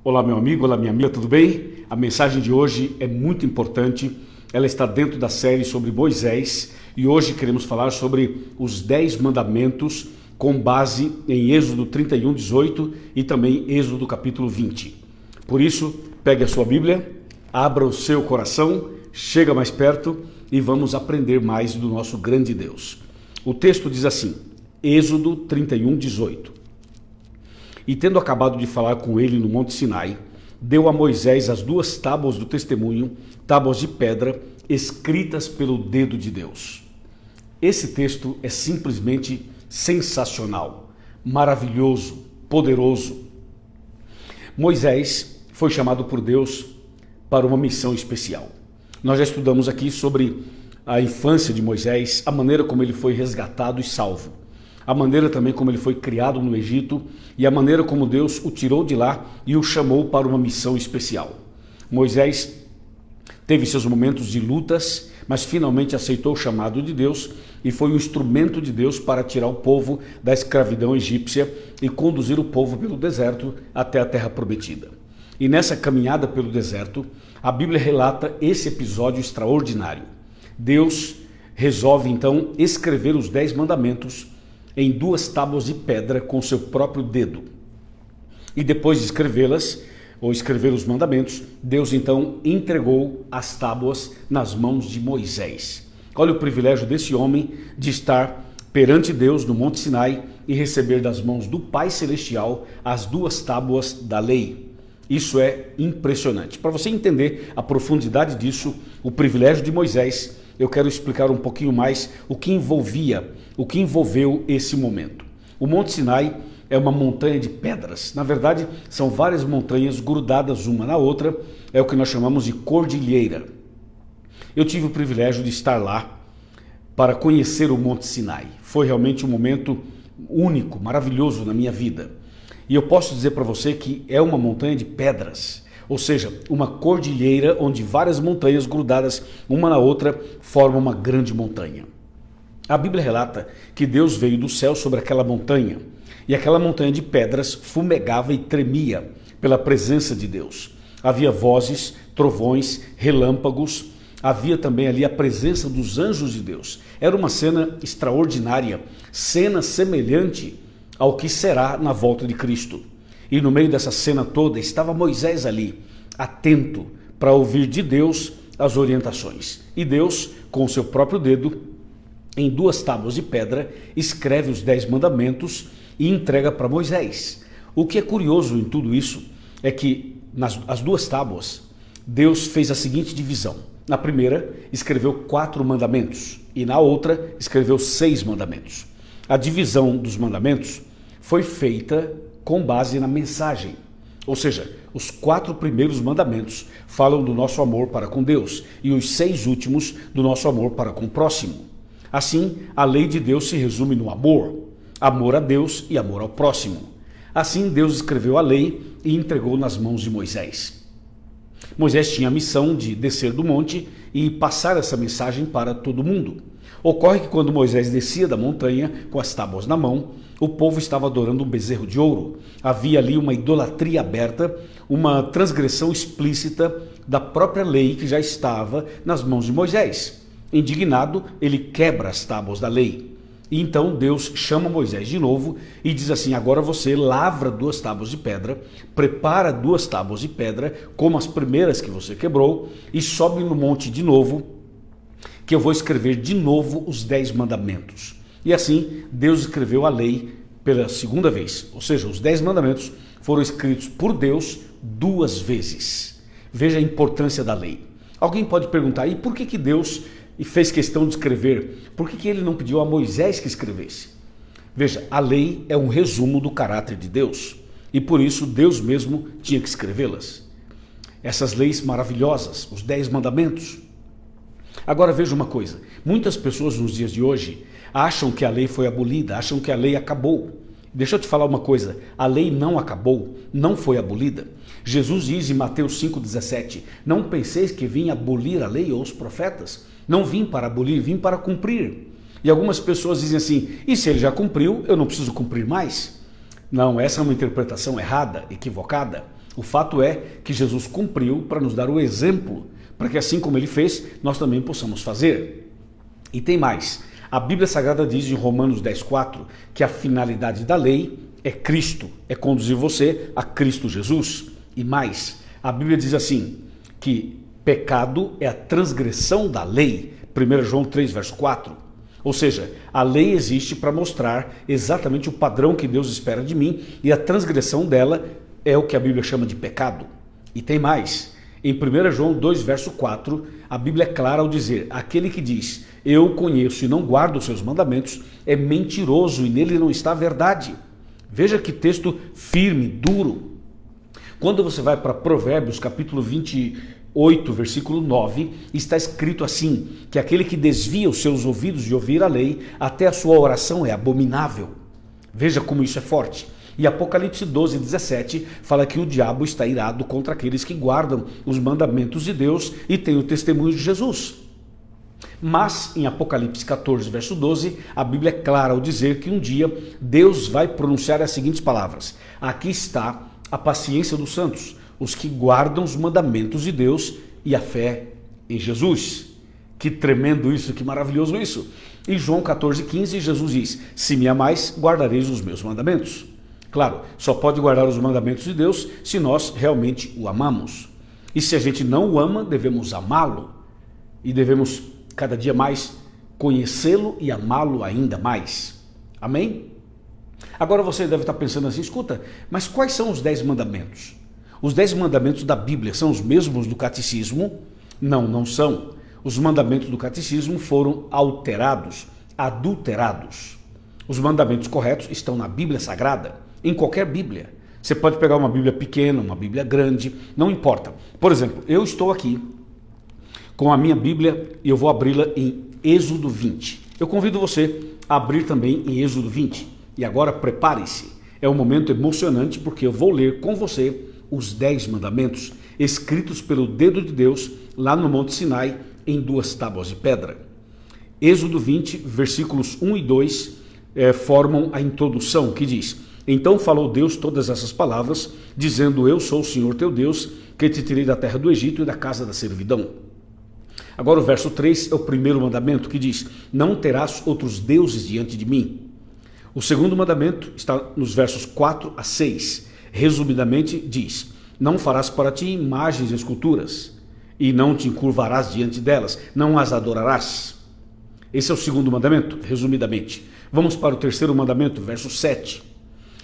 Olá meu amigo, olá minha amiga, tudo bem? A mensagem de hoje é muito importante, ela está dentro da série sobre Moisés e hoje queremos falar sobre os 10 mandamentos com base em Êxodo 31, 18 e também Êxodo capítulo 20. Por isso, pegue a sua Bíblia, abra o seu coração, chega mais perto e vamos aprender mais do nosso grande Deus. O texto diz assim, Êxodo 31, 18. E tendo acabado de falar com ele no Monte Sinai, deu a Moisés as 2 tábuas do testemunho, tábuas de pedra, escritas pelo dedo de Deus. Esse texto é simplesmente sensacional, maravilhoso, poderoso. Moisés foi chamado por Deus para uma missão especial. Nós já estudamos aqui sobre a infância de Moisés, a maneira como ele foi resgatado e salvo. A maneira também como ele foi criado no Egito e a maneira como Deus o tirou de lá e o chamou para uma missão especial. Moisés teve seus momentos de lutas, mas finalmente aceitou o chamado de Deus e foi um instrumento de Deus para tirar o povo da escravidão egípcia e conduzir o povo pelo deserto até a terra prometida. E nessa caminhada pelo deserto, a Bíblia relata esse episódio extraordinário. Deus resolve então escrever os 10 mandamentos em 2 tábuas de pedra com seu próprio dedo. E depois de escrevê-las, ou escrever os mandamentos, Deus então entregou as tábuas nas mãos de Moisés. Olha o privilégio desse homem de estar perante Deus no Monte Sinai e receber das mãos do Pai Celestial as 2 tábuas da lei. Isso é impressionante. Para você entender a profundidade disso, o privilégio de Moisés, eu quero explicar um pouquinho mais o que envolveu esse momento. O Monte Sinai é uma montanha de pedras. Na verdade, são várias montanhas grudadas uma na outra, é o que nós chamamos de cordilheira. Eu tive o privilégio de estar lá para conhecer o Monte Sinai. Foi realmente um momento único, maravilhoso na minha vida. E eu posso dizer para você que é uma montanha de pedras, ou seja, uma cordilheira onde várias montanhas grudadas uma na outra formam uma grande montanha. A Bíblia relata que Deus veio do céu sobre aquela montanha e aquela montanha de pedras fumegava e tremia pela presença de Deus. Havia vozes, trovões, relâmpagos, havia também ali a presença dos anjos de Deus. Era uma cena extraordinária, cena semelhante ao que será na volta de Cristo. E no meio dessa cena toda estava Moisés ali, atento para ouvir de Deus as orientações. E Deus, com o seu próprio dedo, em 2 tábuas de pedra, escreve os 10 mandamentos e entrega para Moisés. O que é curioso em tudo isso é que as 2 tábuas, Deus fez a seguinte divisão. Na primeira, escreveu 4 mandamentos e na outra, escreveu 6 mandamentos. A divisão dos mandamentos foi feita com base na mensagem. Ou seja, os 4 primeiros mandamentos falam do nosso amor para com Deus e os 6 últimos do nosso amor para com o próximo. Assim, a lei de Deus se resume no amor, amor a Deus e amor ao próximo. Assim, Deus escreveu a lei e entregou nas mãos de Moisés. Moisés tinha a missão de descer do monte e passar essa mensagem para todo mundo. Ocorre que quando Moisés descia da montanha com as tábuas na mão, o povo estava adorando um bezerro de ouro. Havia ali uma idolatria aberta, uma transgressão explícita da própria lei que já estava nas mãos de Moisés. Indignado, ele quebra as tábuas da lei. E então Deus chama Moisés de novo e diz assim, agora você lavra 2 tábuas de pedra, prepara 2 tábuas de pedra, como as primeiras que você quebrou, e sobe no monte de novo, que eu vou escrever de novo os 10 mandamentos. E assim, Deus escreveu a lei pela segunda vez, ou seja, os 10 mandamentos foram escritos por Deus 2 vezes. Veja a importância da lei. Alguém pode perguntar, e por que Deus fez questão de escrever? Por que ele não pediu a Moisés que escrevesse? Veja, a lei é um resumo do caráter de Deus, e por isso Deus mesmo tinha que escrevê-las. Essas leis maravilhosas, os 10 mandamentos. Agora veja uma coisa, muitas pessoas nos dias de hoje acham que a lei foi abolida, acham que a lei acabou. Deixa eu te falar uma coisa, a lei não acabou, não foi abolida. Jesus diz em Mateus 5,17, não penseis que vim abolir a lei ou os profetas, não vim para abolir, vim para cumprir. E algumas pessoas dizem assim, e se ele já cumpriu, eu não preciso cumprir mais? Não, essa é uma interpretação errada, equivocada. O fato é que Jesus cumpriu para nos dar o exemplo, para que assim como ele fez, nós também possamos fazer. E tem mais. A Bíblia Sagrada diz em Romanos 10,4 que a finalidade da lei é Cristo, é conduzir você a Cristo Jesus. E mais, a Bíblia diz assim, que pecado é a transgressão da lei, 1 João 3, verso 4. Ou seja, a lei existe para mostrar exatamente o padrão que Deus espera de mim e a transgressão dela é o que a Bíblia chama de pecado. E tem mais, em 1 João 2, verso 4, a Bíblia é clara ao dizer, aquele que diz, eu conheço e não guardo os seus mandamentos, é mentiroso e nele não está a verdade. Veja que texto firme, duro. Quando você vai para Provérbios, capítulo 28, versículo 9, está escrito assim, que aquele que desvia os seus ouvidos de ouvir a lei, até a sua oração é abominável. Veja como isso é forte. E Apocalipse 12, 17 fala que o diabo está irado contra aqueles que guardam os mandamentos de Deus e têm o testemunho de Jesus. Mas em Apocalipse 14, verso 12, a Bíblia é clara ao dizer que um dia Deus vai pronunciar as seguintes palavras. Aqui está a paciência dos santos, os que guardam os mandamentos de Deus e a fé em Jesus. Que tremendo isso, que maravilhoso isso. Em João 14, 15, Jesus diz, se me amais, guardareis os meus mandamentos. Claro, só pode guardar os mandamentos de Deus se nós realmente o amamos. E se a gente não o ama, devemos amá-lo. E devemos cada dia mais conhecê-lo e amá-lo ainda mais. Amém? Agora você deve estar pensando assim, escuta, mas quais são os 10 mandamentos? Os 10 mandamentos da Bíblia são os mesmos do catecismo? Não, não são. Os mandamentos do catecismo foram alterados, adulterados. Os mandamentos corretos estão na Bíblia Sagrada, em qualquer Bíblia. Você pode pegar uma Bíblia pequena, uma Bíblia grande, não importa. Por exemplo, eu estou aqui com a minha Bíblia e eu vou abri-la em Êxodo 20. Eu convido você a abrir também em Êxodo 20. E agora prepare-se. É um momento emocionante porque eu vou ler com você os 10 mandamentos escritos pelo dedo de Deus lá no Monte Sinai em 2 tábuas de pedra. Êxodo 20, versículos 1 e 2 formam a introdução que diz: Então falou Deus todas essas palavras, dizendo: Eu sou o Senhor teu Deus, que te tirei da terra do Egito e da casa da servidão. Agora o verso 3 é o primeiro mandamento que diz: Não terás outros deuses diante de mim. O segundo mandamento está nos versos 4 a 6. Resumidamente diz: Não farás para ti imagens e esculturas, e não te encurvarás diante delas, não as adorarás. Esse é o segundo mandamento, resumidamente. Vamos para o terceiro mandamento, verso 7.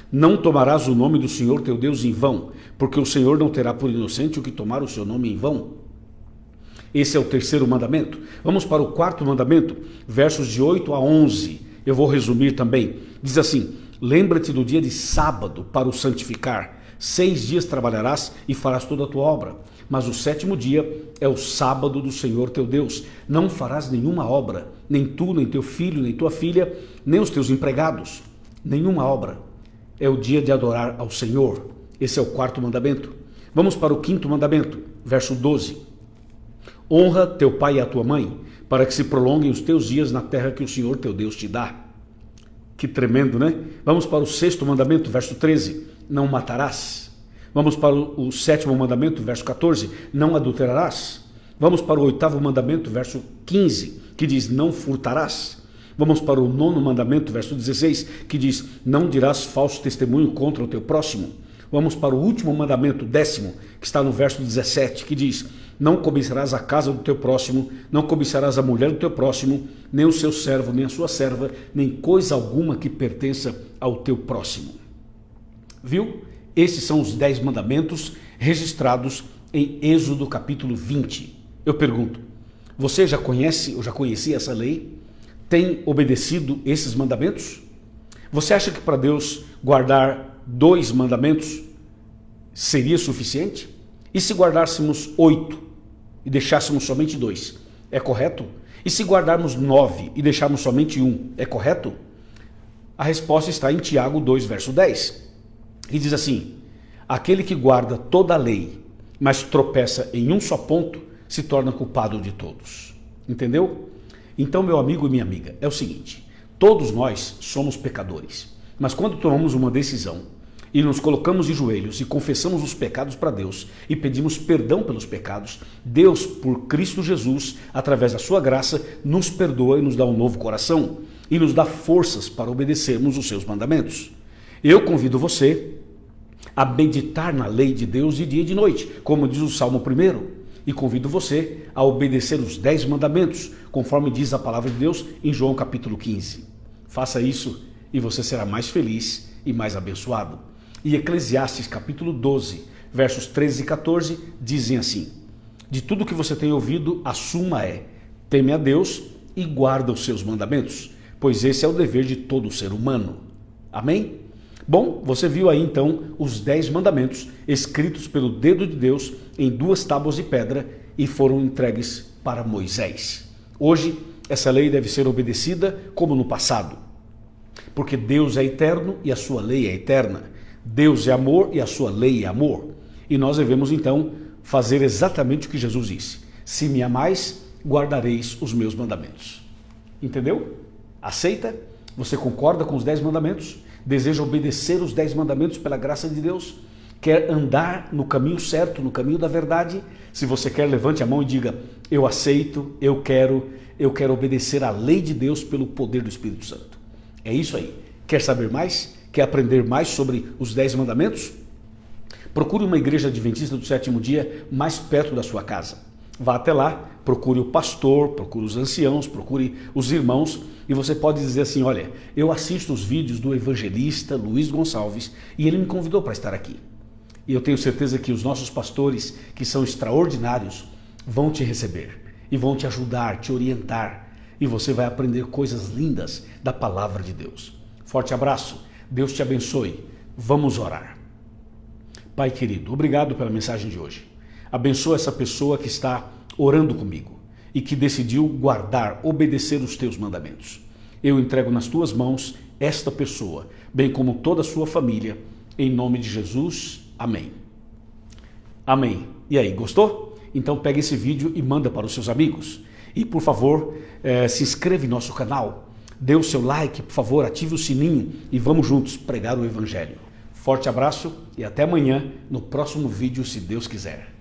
Não tomarás o nome do Senhor teu Deus em vão, porque o Senhor não terá por inocente o que tomar o seu nome em vão. Esse é o terceiro mandamento. Vamos para o quarto mandamento, versos de 8 a 11. Eu vou resumir também. Diz assim: Lembra-te do dia de sábado para o santificar. 6 dias trabalharás e farás toda a tua obra. Mas o 7º dia é o sábado do Senhor teu Deus. Não farás nenhuma obra, nem tu, nem teu filho, nem tua filha, nem os teus empregados. Nenhuma obra. É o dia de adorar ao Senhor. Esse é o quarto mandamento. Vamos para o quinto mandamento, verso 12. Honra teu pai e a tua mãe, para que se prolonguem os teus dias na terra que o Senhor teu Deus te dá. Que tremendo, né? Vamos para o sexto mandamento, verso 13. Não matarás. Vamos para o 7º mandamento, verso 14. Não adulterarás. Vamos para o 8º mandamento, verso 15, que diz: Não furtarás. Vamos para o 9º mandamento, verso 16, que diz: Não dirás falso testemunho contra o teu próximo. Vamos para o último mandamento, 10º, que está no verso 17, que diz: Não cobiçarás a casa do teu próximo, não cobiçarás a mulher do teu próximo, nem o seu servo, nem a sua serva, nem coisa alguma que pertença ao teu próximo. Viu? Esses são os 10 mandamentos registrados em Êxodo capítulo 20. Eu pergunto, você já conhece ou já conhecia essa lei? Tem obedecido esses mandamentos? Você acha que para Deus guardar 2 mandamentos seria suficiente? E se guardássemos 8 e deixássemos somente 2, é correto? E se guardarmos 9 e deixarmos somente 1, é correto? A resposta está em Tiago 2, verso 10, que diz assim: Aquele que guarda toda a lei, mas tropeça em um só ponto, se torna culpado de todos. Entendeu? Então, meu amigo e minha amiga, é o seguinte: todos nós somos pecadores, mas quando tomamos uma decisão e nos colocamos de joelhos e confessamos os pecados para Deus e pedimos perdão pelos pecados, Deus, por Cristo Jesus, através da sua graça, nos perdoa e nos dá um novo coração e nos dá forças para obedecermos os seus mandamentos. Eu convido você a meditar na lei de Deus de dia e de noite, como diz o Salmo 1, e convido você a obedecer os 10 mandamentos, conforme diz a palavra de Deus em João capítulo 15. Faça isso e você será mais feliz e mais abençoado. E Eclesiastes capítulo 12, versos 13 e 14, dizem assim: de tudo que você tem ouvido, a suma é: teme a Deus e guarda os seus mandamentos, pois esse é o dever de todo ser humano. Amém? Bom, você viu aí então os 10 mandamentos escritos pelo dedo de Deus em 2 tábuas de pedra e foram entregues para Moisés. Hoje, essa lei deve ser obedecida como no passado, porque Deus é eterno e a sua lei é eterna. Deus é amor e a sua lei é amor. E nós devemos então fazer exatamente o que Jesus disse: se me amais, guardareis os meus mandamentos. Entendeu? Aceita? Você concorda com os 10 mandamentos? Deseja obedecer os 10 mandamentos pela graça de Deus? Quer andar no caminho certo, no caminho da verdade? Se você quer, levante a mão e diga: eu aceito, eu quero obedecer à lei de Deus pelo poder do Espírito Santo. É isso aí. Quer saber mais? Quer aprender mais sobre os 10 mandamentos? Procure uma igreja adventista do 7º dia mais perto da sua casa. Vá até lá, procure o pastor, procure os anciãos, procure os irmãos, e você pode dizer assim: olha, eu assisto os vídeos do evangelista Luiz Gonçalves e ele me convidou para estar aqui. E eu tenho certeza que os nossos pastores, que são extraordinários, vão te receber e vão te ajudar, te orientar, e você vai aprender coisas lindas da palavra de Deus. Forte abraço, Deus te abençoe. Vamos orar. Pai querido, obrigado pela mensagem de hoje. Abençoa essa pessoa que está orando comigo e que decidiu guardar, obedecer os teus mandamentos. Eu entrego nas tuas mãos esta pessoa, bem como toda a sua família, em nome de Jesus. Amém. Amém. E aí, gostou? Então pega esse vídeo e manda para os seus amigos. E por favor, se inscreva em nosso canal, dê o seu like, por favor, ative o sininho e vamos juntos pregar o evangelho. Forte abraço e até amanhã no próximo vídeo, se Deus quiser.